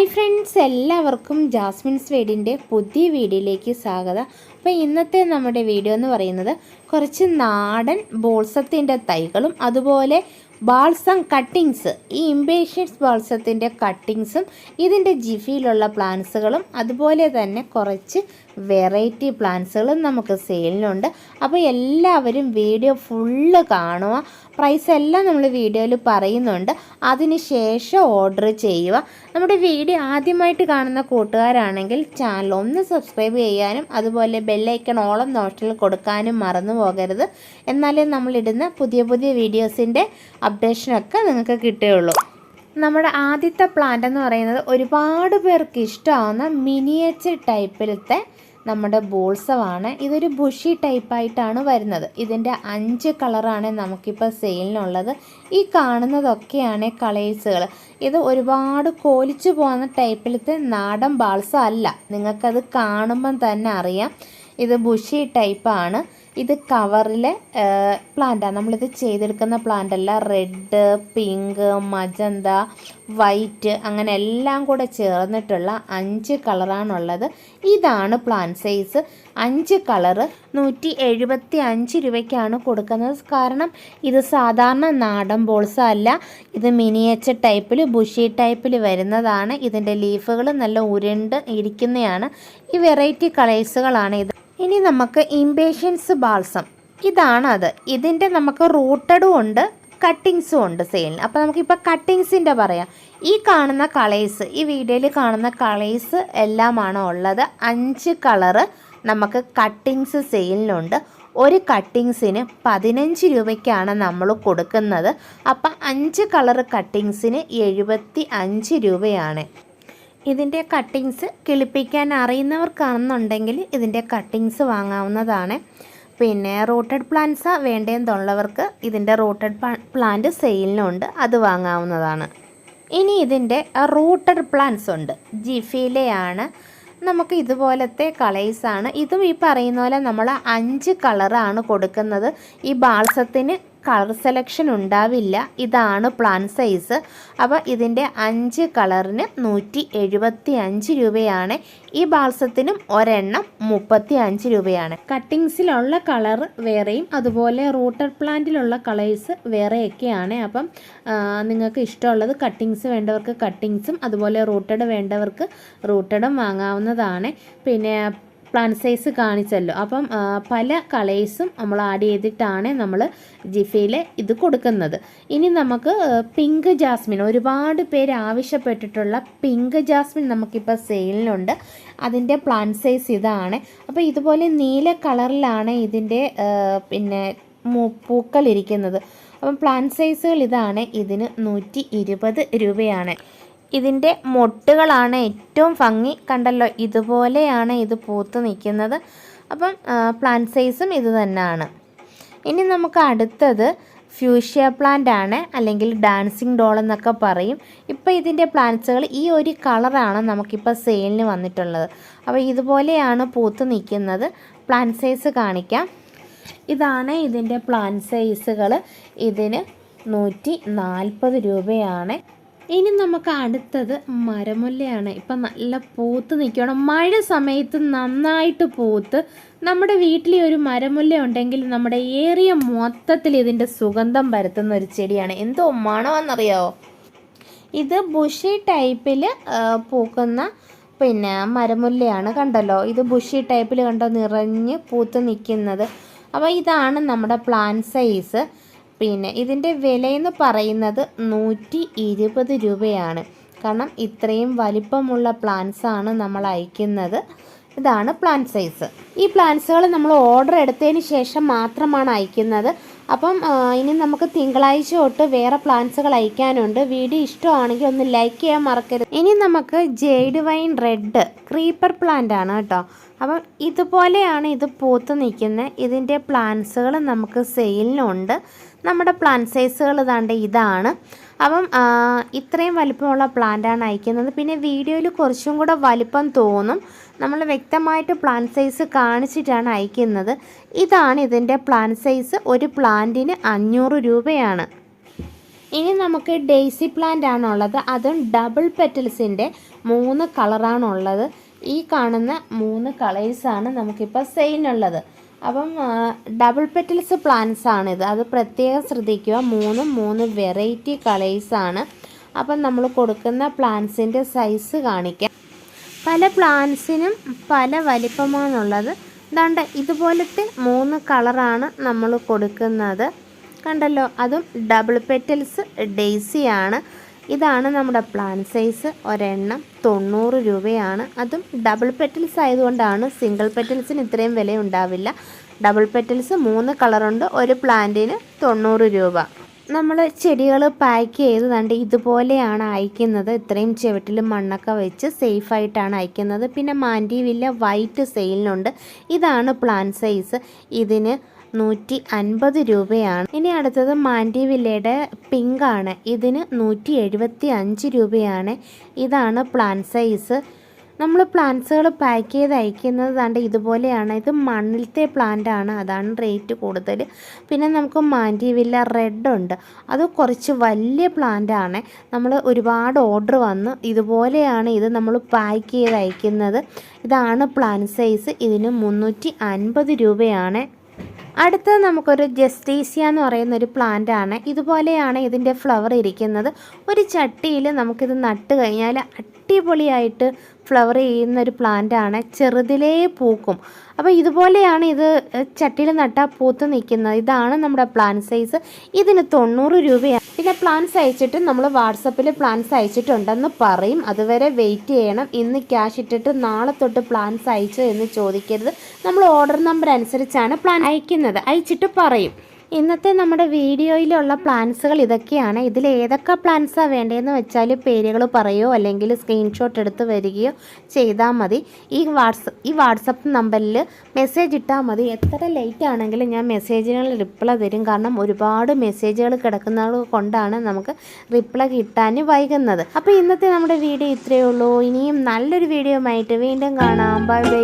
Hi friends, എല്ലാവർക്കും Jasmine's വീടിൻ്റെ പുതിയ വീഡിയോയിലേക്ക് സ്വാഗതം. അപ്പോൾ ഇന്നത്തെ നമ്മുടെ വീഡിയോ എന്ന് പറയുന്നത് കുറച്ച് നാടൻ ബോൾസത്തിൻ്റെ തൈകളും അതുപോലെ ബാൾസം കട്ടിങ്സ്, ഈ ഇംപേഷ്യൻസ് ബാൾസത്തിൻ്റെ കട്ടിങ്സും ഇതിൻ്റെ ജിഫിയിലുള്ള പ്ലാന്റ്സുകളും അതുപോലെ തന്നെ കുറച്ച് വെറൈറ്റി പ്ലാന്റ്സുകളും നമുക്ക് സെയിലിനുണ്ട്. അപ്പോൾ എല്ലാവരും വീഡിയോ ഫുള്ള് കാണുക. പ്രൈസ് എല്ലാം നമ്മൾ വീഡിയോയിൽ പറയുന്നുണ്ട്, അതിന് ശേഷം ഓർഡർ ചെയ്യുക. നമ്മുടെ വീഡിയോ ആദ്യമായിട്ട് കാണുന്ന കൂട്ടുകാരാണെങ്കിൽ ചാനൽ ഒന്ന് സബ്സ്ക്രൈബ് ചെയ്യാനും അതുപോലെ ബെല്ലൈക്കൺ ഓളം നോട്ടിൽ കൊടുക്കാനും മറന്നു പോകരുത്. എന്നാലേ നമ്മളിടുന്ന പുതിയ പുതിയ വീഡിയോസിൻ്റെ അപ്ഡേഷനൊക്കെ നിങ്ങൾക്ക് കിട്ടുകയുള്ളൂ. നമ്മുടെ ആദ്യത്തെ പ്ലാന്റ് എന്ന് പറയുന്നത് ഒരുപാട് പേർക്ക് ഇഷ്ടമാവുന്ന മിനിയേച്ചർ ടൈപ്പിലത്തെ നമ്മുടെ ബോൾസമാണ്. ഇതൊരു ബുഷി ടൈപ്പായിട്ടാണ് വരുന്നത്. ഇതിൻ്റെ 5 കളറാണ് നമുക്കിപ്പോൾ സെയിലിനുള്ളത്. ഈ കാണുന്നതൊക്കെയാണ് കളേഴ്സുകൾ. ഇത് ഒരുപാട് കോലിച്ചു പോകുന്ന ടൈപ്പിലത്തെ നാടൻ ബാൾസം അല്ല, നിങ്ങൾക്കത് കാണുമ്പം തന്നെ അറിയാം. ഇത് ബുഷി ടൈപ്പാണ്. ഇത് കവറിലെ പ്ലാന്റാണ്. നമ്മളിത് ചെയ്തെടുക്കുന്ന പ്ലാന്റ് അല്ല. റെഡ്, പിങ്ക്, മജന്ത, വൈറ്റ് അങ്ങനെ എല്ലാം കൂടെ ചേർന്നിട്ടുള്ള 5 കളറാണുള്ളത്. ഇതാണ് പ്ലാന്റ് സൈസ്. 5 കളറ് 175 രൂപയ്ക്കാണ് കൊടുക്കുന്നത്. കാരണം ഇത് സാധാരണ നാടൻ ബോൾസ അല്ല, ഇത് മിനിയേച്ചർ ടൈപ്പിൽ ബുഷി ടൈപ്പിൽ വരുന്നതാണ്. ഇതിൻ്റെ ലീഫുകൾ നല്ല ഉരുണ്ട് ഇരിക്കുന്നതാണ്. ഈ വെറൈറ്റി കളേഴ്സുകളാണ് ഇത്. ഇനി നമുക്ക് ഇംപേഷ്യൻസ് ബാൾസം, ഇതാണ് അത്. ഇതിൻ്റെ നമുക്ക് റൂട്ടഡും ഉണ്ട് കട്ടിങ്സും ഉണ്ട് സെയിലിന്. അപ്പോൾ നമുക്കിപ്പോൾ കട്ടിങ്സിൻ്റെ പറയാം. ഈ കാണുന്ന കളേഴ്സ്, ഈ വീഡിയോയിൽ കാണുന്ന കളേഴ്സ് എല്ലാമാണ് ഉള്ളത്. 5 കളറ് നമുക്ക് കട്ടിങ്സ് സെയിലിനുണ്ട്. ഒരു കട്ടിങ്സിന് 15 രൂപയ്ക്കാണ് നമ്മൾ കൊടുക്കുന്നത്. അപ്പം 5 കളറ് കട്ടിങ്സിന് 75 രൂപയാണ്. ഇതിൻ്റെ കട്ടിങ്സ് കിളിപ്പിക്കാൻ അറിയുന്നവർക്കാണെന്നുണ്ടെങ്കിൽ ഇതിൻ്റെ കട്ടിങ്സ് വാങ്ങാവുന്നതാണ്. പിന്നെ റൂട്ടഡ് പ്ലാന്റ്സ് വേണ്ടതെന്നുള്ളവർക്ക് ഇതിൻ്റെ റൂട്ടഡ് പ്ലാന്റ് സെയിലിനുണ്ട്, അത് വാങ്ങാവുന്നതാണ്. ഇനി ഇതിൻ്റെ റൂട്ടഡ് പ്ലാന്റ്സ് ഉണ്ട്, ജിഫിയിലെയാണ്. നമുക്ക് ഇതുപോലത്തെ കളേഴ്സാണ്. ഇതും ഈ പറയുന്ന പോലെ നമ്മൾ 5 കളറാണ് കൊടുക്കുന്നത്. ഈ ബാൾസത്തിന് കളർ സെലക്ഷൻ ഉണ്ടാവില്ല. ഇതാണ് പ്ലാന്റ് സൈസ്. അപ്പോൾ ഇതിൻ്റെ 5 കളറിന് 175 രൂപയാണ്. ഈ ബാൾസത്തിനും ഒരെണ്ണം 35 രൂപയാണ്. കട്ടിങ്സിലുള്ള കളർ വേറെയും അതുപോലെ റൂട്ടഡ് പ്ലാന്റിലുള്ള കളേഴ്സ് വേറെയൊക്കെയാണ്. അപ്പം നിങ്ങൾക്ക് ഇഷ്ടമുള്ളത് കട്ടിങ്സ് വേണ്ടവർക്ക് കട്ടിങ്സും അതുപോലെ റൂട്ടഡ് വേണ്ടവർക്ക് റൂട്ടഡും വാങ്ങാവുന്നതാണ്. പിന്നെ പ്ലാന്റ് സൈസ് കാണിച്ചല്ലോ. അപ്പം പല കളേഴ്സും നമ്മൾ ആഡ് ചെയ്തിട്ടാണ് നമ്മൾ ജിഫയിൽ ഇത് കൊടുക്കുന്നത്. ഇനി നമുക്ക് പിങ്ക് ജാസ്മിൻ, ഒരുപാട് പേര് ആവശ്യപ്പെട്ടിട്ടുള്ള പിങ്ക് ജാസ്മിൻ നമുക്കിപ്പോൾ സെയിലിനുണ്ട്. അതിൻ്റെ പ്ലാന്റ് സൈസ് ഇതാണ്. അപ്പോൾ ഇതുപോലെ നീല കളറിലാണ് ഇതിൻ്റെ പിന്നെ പൂക്കൾ ഇരിക്കുന്നത്. അപ്പം പ്ലാന്റ് സൈസുകൾ ഇതാണ്. ഇതിന് 120 രൂപയാണ്. ഇതിൻ്റെ മൊട്ടുകളാണ് ഏറ്റവും ഭംഗി, കണ്ടല്ലോ ഇതുപോലെയാണ് ഇത് പൂത്ത് നിൽക്കുന്നത്. അപ്പം പ്ലാന്റ് സൈസും ഇത് തന്നെയാണ്. ഇനി നമുക്ക് അടുത്തത് ഫ്യൂഷ്യ പ്ലാന്റ് ആണ്, അല്ലെങ്കിൽ ഡാൻസിങ് ഡോൾ എന്നൊക്കെ പറയും. ഇപ്പോൾ ഇതിൻ്റെ പ്ലാന്റ്സുകൾ ഈ ഒരു കളറാണ് നമുക്കിപ്പോൾ സെയിലിന് വന്നിട്ടുള്ളത്. അപ്പോൾ ഇതുപോലെയാണ് പൂത്ത് നിൽക്കുന്നത്. പ്ലാന്റ് സൈസ് കാണിക്കാം. ഇതാണ് ഇതിൻ്റെ പ്ലാന്റ് സൈസുകൾ. ഇതിന് 140 രൂപയാണ്. ഇനി നമുക്ക് അടുത്തത് മരമുല്ലയാണ്. ഇപ്പം നല്ല പൂത്ത് നിൽക്കണം. മഴ സമയത്ത് നന്നായിട്ട് പൂത്ത് നമ്മുടെ വീട്ടിൽ ഒരു മരമുല്ല ഉണ്ടെങ്കിൽ നമ്മുടെ ഏരിയ മൊത്തത്തിൽ ഇതിൻ്റെ സുഗന്ധം പരത്തുന്ന ഒരു ചെടിയാണ്. എന്തോ മണമെന്നറിയാവോ? ഇത് ബുഷി ടൈപ്പിൽ പൂക്കുന്ന പിന്നെ മരമുല്ലയാണ്. കണ്ടല്ലോ, ഇത് ബുഷി ടൈപ്പിൽ കണ്ടോ നിറഞ്ഞ് പൂത്ത് നിൽക്കുന്നത്. അപ്പോൾ ഇതാണ് നമ്മുടെ പ്ലാന്റ് സൈസ്. പിന്നെ ഇതിൻ്റെ വിലയെന്ന് പറയുന്നത് 120 രൂപയാണ്. കാരണം ഇത്രയും വലിപ്പമുള്ള പ്ലാന്റ്സാണ് നമ്മൾ അയക്കുന്നത്. ഇതാണ് പ്ലാന്റ് സൈസ്. ഈ പ്ലാന്റ്സുകൾ നമ്മൾ ഓർഡർ എടുത്തതിന് ശേഷം മാത്രമാണ് അയക്കുന്നത്. അപ്പം ഇനി നമുക്ക് തിങ്കളാഴ്ച തൊട്ട് വേറെ പ്ലാന്റ്സുകൾ അയക്കാനുണ്ട്. വീഡിയോ ഇഷ്ടമാണെങ്കിൽ ഒന്ന് ലൈക്ക് ചെയ്യാൻ മറക്കരുത്. ഇനി നമുക്ക് jade wine red creeper plant ആണ് കേട്ടോ. അപ്പം ഇതുപോലെയാണ് ഇത് പൂത്ത് നിൽക്കുന്നത്. ഇതിൻ്റെ പ്ലാന്റ്സുകൾ നമുക്ക് സെയിലിനുണ്ട്. നമ്മുടെ പ്ലാന്റ് സൈസുകൾ ഇതാണ്. അപ്പം ഇത്രയും വലിപ്പമുള്ള പ്ലാന്റാണ് അയക്കുന്നത്. പിന്നെ വീഡിയോയിൽ കുറച്ചും കൂടെ വലിപ്പം തോന്നും. നമ്മൾ വ്യക്തമായിട്ട് പ്ലാന്റ് സൈസ് കാണിച്ചിട്ടാണ് അയക്കുന്നത്. ഇതാണ് ഇതിൻ്റെ പ്ലാന്റ് സൈസ്. ഒരു പ്ലാന്റിന് 500 രൂപയാണ്. ഇനി നമുക്ക് ഡെയ്സി പ്ലാന്റ് ആണുള്ളത്. അതും ഡബിൾ പെറ്റൽസിൻ്റെ 3 കളറാണുള്ളത്. ഈ കാണുന്ന 3 കളേഴ്സാണ് നമുക്കിപ്പോൾ സെയിലിനുള്ളത്. അപ്പം ഡബിൾ പെറ്റൽസ് പ്ലാന്റ്സ് ആണിത്. അത് പ്രത്യേകം ശ്രദ്ധിക്കുക. 3 വെറൈറ്റി കളേഴ്സാണ്. അപ്പം നമ്മൾ കൊടുക്കുന്ന പ്ലാന്റ്സിൻ്റെ സൈസ് കാണിക്കാം. പല പ്ലാന്റ്സിനും പല വലിപ്പമാണുള്ളത്. ദാണ്ട ഇതുപോലത്തെ 3 കളറാണ് നമ്മൾ കൊടുക്കുന്നത്. കണ്ടല്ലോ, അതും ഡബിൾ പെറ്റൽസ് ഡെയ്സിയാണ്. ഇതാണ് നമ്മുടെ പ്ലാന്റ് സൈസ്. ഒരെണ്ണം 90 രൂപയാണ്. അതും ഡബിൾ പെറ്റൽസ് ആയതുകൊണ്ടാണ്. സിംഗിൾ പെറ്റൽസിന് ഇത്രയും വില ഉണ്ടാവില്ല. ഡബിൾ പെറ്റൽസ് 3 കളറുണ്ട്. ഒരു പ്ലാന്റിന് 90 രൂപ. നമ്മൾ ചെടികൾ പാക്ക് ചെയ്ത് കണ്ട് ഇതുപോലെയാണ് അയക്കുന്നത്. ഇത്രയും ചുവട്ടിൽ മണ്ണൊക്കെ വെച്ച് സേഫായിട്ടാണ് അയക്കുന്നത്. പിന്നെ മാൻഡിവില്ല വൈറ്റ് സെയിലിനുണ്ട്. ഇതാണ് പ്ലാന്റ് സൈസ്. ഇതിന് 150 രൂപയാണ്. ഇനി അടുത്തത് മാൻഡിവില്ലയുടെ പിങ്കാണ്. ഇതിന് 175 രൂപയാണ്. ഇതാണ് പ്ലാന്റ് സൈസ്. നമ്മൾ പ്ലാന്റ്സുകൾ പാക്ക് ചെയ്ത് അയക്കുന്നത് കണ്ട് ഇതുപോലെയാണ്. ഇത് മണ്ണിലത്തെ പ്ലാന്റാണ്, അതാണ് റേറ്റ് കൂടുതൽ. പിന്നെ നമുക്ക് മാൻഡിവില്ല റെഡ് ഉണ്ട്. അത് കുറച്ച് വലിയ പ്ലാന്റാണ്. നമ്മൾ ഒരുപാട് ഓർഡർ വന്ന് ഇതുപോലെയാണ് ഇത് നമ്മൾ പാക്ക് ചെയ്ത് അയക്കുന്നത്. ഇതാണ് പ്ലാന്റ് സൈസ്. ഇതിന് 350 രൂപയാണ്. അടുത്തത് നമുക്കൊരു ജസ്റ്റീസിയ എന്ന് പറയുന്നൊരു പ്ലാന്റാണ്. ഇതുപോലെയാണ് ഇതിൻ്റെ ഫ്ലവർ ഇരിക്കുന്നത്. ഒരു ചട്ടിയിൽ നമുക്കിത് നട്ട് കഴിഞ്ഞാൽ അടിപൊളിയായിട്ട് ഫ്ലവർ ചെയ്യുന്നൊരു പ്ലാന്റാണ്. ചെറുതിലേ പൂക്കും. അപ്പോൾ ഇതുപോലെയാണ് ഇത് ചട്ടിയിൽ നട്ടാൽ പൂത്ത് നിൽക്കുന്നത്. ഇതാണ് നമ്മുടെ പ്ലാന്റ് സൈസ്. ഇതിന് 90 രൂപയാണ്. പിന്നെ പ്ലാന്റ്സ് അയച്ചിട്ട് നമ്മൾ വാട്സപ്പിൽ പ്ലാന്റ്സ് അയച്ചിട്ടുണ്ടെന്ന് പറയും. അതുവരെ വെയിറ്റ് ചെയ്യണം. ഇന്ന് ക്യാഷ് ഇട്ടിട്ട് നാളെ തൊട്ട് പ്ലാന്റ്സ് അയച്ചോ എന്ന് ചോദിക്കരുത്. നമ്മൾ ഓർഡർ നമ്പർ അനുസരിച്ചാണ് പ്ലാൻ അയച്ചിട്ട് പറയും. ഇന്നത്തെ നമ്മുടെ വീഡിയോയിലുള്ള പ്ലാൻസുകൾ ഇതൊക്കെയാണ്. ഇതിൽ ഏതൊക്കെ പ്ലാൻസാണ് വേണ്ടതെന്ന് വെച്ചാൽ പേരുകൾ പറയുകയോ അല്ലെങ്കിൽ സ്ക്രീൻഷോട്ട് എടുത്ത് വരികയോ ചെയ്താൽ മതി. ഈ വാട്സപ്പ് നമ്പറിൽ മെസ്സേജ് ഇട്ടാൽ മതി. എത്ര ലേറ്റ് ആണെങ്കിലും ഞാൻ മെസ്സേജിന് റിപ്ലൈ തരും. കാരണം ഒരുപാട് മെസ്സേജുകൾ കിടക്കുന്നത് കൊണ്ടാണ് നമുക്ക് റിപ്ലൈ കിട്ടാൻ വൈകുന്നത്. അപ്പോൾ ഇന്നത്തെ നമ്മുടെ വീഡിയോ ഇത്രയേ ഉള്ളൂ. ഇനിയും നല്ലൊരു വീഡിയോ ആയിട്ട് വീണ്ടും കാണാം. Bye bye.